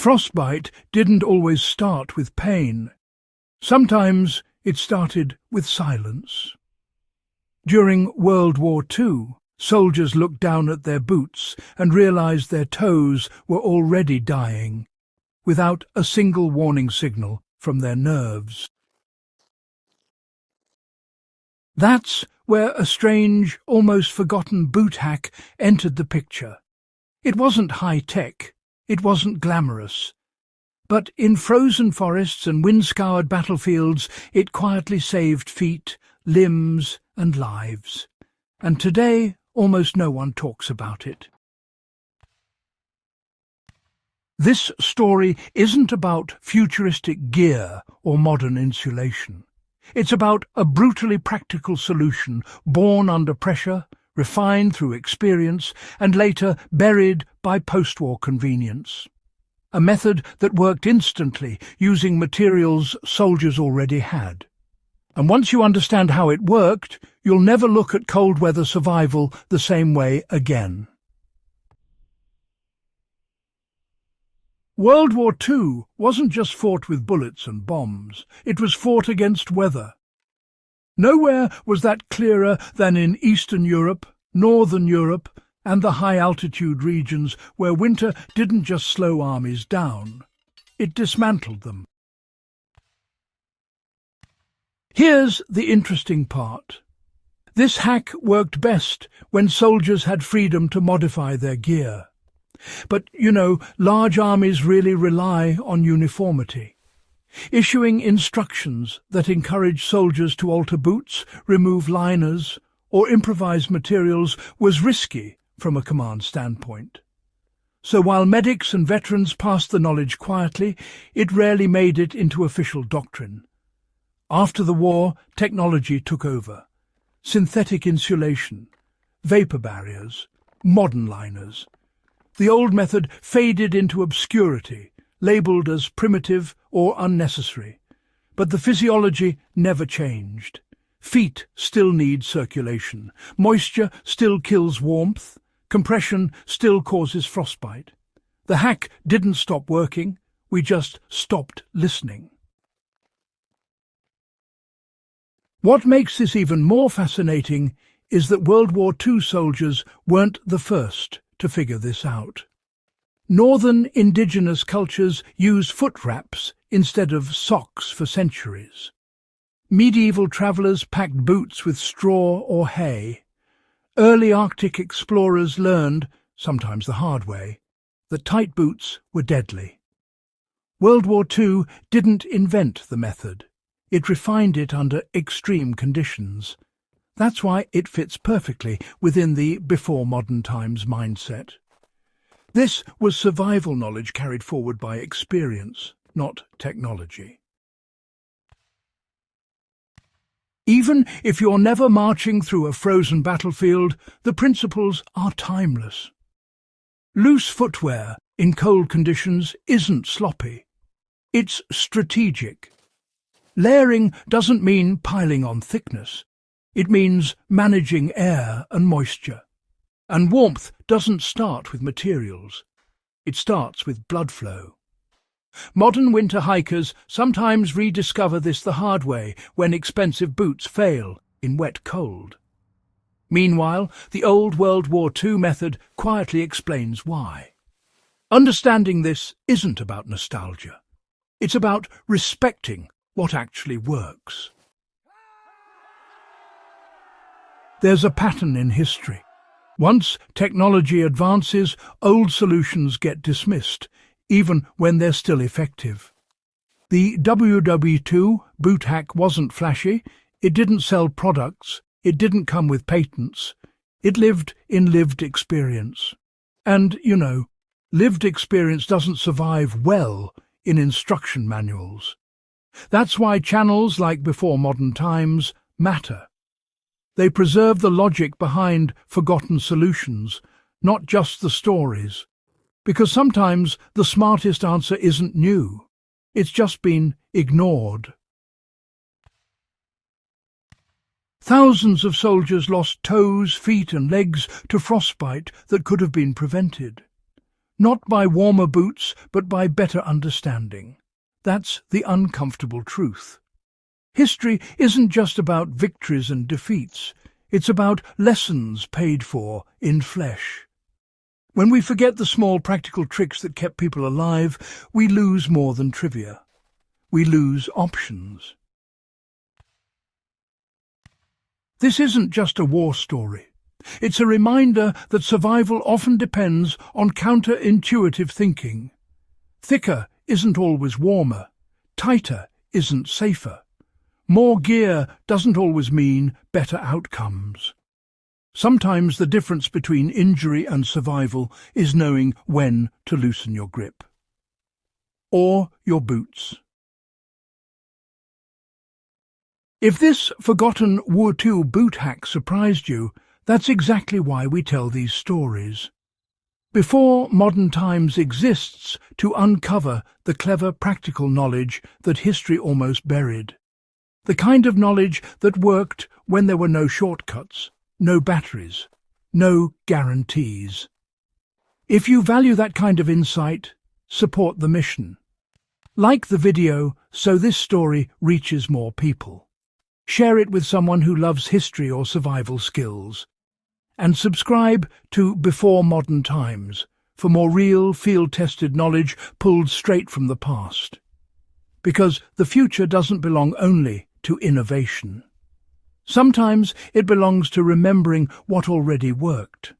Frostbite didn't always start with pain. Sometimes it started with silence. During World War II, soldiers looked down at their boots and realized their toes were already dying, without a single warning signal from their nerves. That's where a strange, almost forgotten boot hack entered the picture. It wasn't high-tech, it wasn't glamorous, but in frozen forests and wind-scoured battlefields it quietly saved feet, limbs and lives. And today almost no one talks about it. This story isn't about futuristic gear or modern insulation. It's about a brutally practical solution, born under pressure, refined through experience, and later buried by post-war convenience. A method that worked instantly, using materials soldiers already had. And once you understand how it worked, you'll never look at cold weather survival the same way again. World War II wasn't just fought with bullets and bombs, it was fought against weather. Nowhere was that clearer than in Eastern Europe, Northern Europe, and the high-altitude regions where winter didn't just slow armies down, it dismantled them. Here's the interesting part. This hack worked best when soldiers had freedom to modify their gear. But, large armies really rely on uniformity. Issuing instructions that encourage soldiers to alter boots, remove liners, or improvise materials was risky from a command standpoint. So while medics and veterans passed the knowledge quietly, it rarely made it into official doctrine. After the war, technology took over. Synthetic insulation, vapor barriers, modern liners. The old method faded into obscurity, labelled as primitive or unnecessary. But the physiology never changed. Feet still need circulation. Moisture still kills warmth. Compression still causes frostbite. The hack didn't stop working. We just stopped listening. What makes this even more fascinating is that World War II soldiers weren't the first to figure this out. Northern indigenous cultures used foot wraps instead of socks for centuries. Medieval travellers packed boots with straw or hay. Early Arctic explorers learned, sometimes the hard way, that tight boots were deadly. World War II didn't invent the method. It refined it under extreme conditions. That's why it fits perfectly within the before modern times mindset. This was survival knowledge carried forward by experience, not technology. Even if you're never marching through a frozen battlefield, the principles are timeless. Loose footwear in cold conditions isn't sloppy. It's strategic. Layering doesn't mean piling on thickness. It means managing air and moisture. And warmth doesn't start with materials. It starts with blood flow. Modern winter hikers sometimes rediscover this the hard way when expensive boots fail in wet cold. Meanwhile, the old World War II method quietly explains why. Understanding this isn't about nostalgia. It's about respecting what actually works. There's a pattern in history. Once technology advances, old solutions get dismissed, even when they're still effective. The WWII boot hack wasn't flashy, it didn't sell products, it didn't come with patents. It lived in lived experience. And, lived experience doesn't survive well in instruction manuals. That's why channels like Before Modern Times matter. They preserve the logic behind forgotten solutions, not just the stories. Because sometimes the smartest answer isn't new. It's just been ignored. Thousands of soldiers lost toes, feet and legs to frostbite that could have been prevented. Not by warmer boots, but by better understanding. That's the uncomfortable truth. History isn't just about victories and defeats. It's about lessons paid for in flesh. When we forget the small practical tricks that kept people alive, we lose more than trivia. We lose options. This isn't just a war story. It's a reminder that survival often depends on counterintuitive thinking. Thicker isn't always warmer. Tighter isn't safer. More gear doesn't always mean better outcomes. Sometimes the difference between injury and survival is knowing when to loosen your grip. Or your boots. If this forgotten WWII boot hack surprised you, that's exactly why we tell these stories. Before modern times exists to uncover the clever practical knowledge that history almost buried. The kind of knowledge that worked when there were no shortcuts, no batteries, no guarantees. If you value that kind of insight, support the mission. Like the video so this story reaches more people. Share it with someone who loves history or survival skills. And subscribe to Before Modern Times for more real, field-tested knowledge pulled straight from the past. Because the future doesn't belong only to innovation. Sometimes it belongs to remembering what already worked.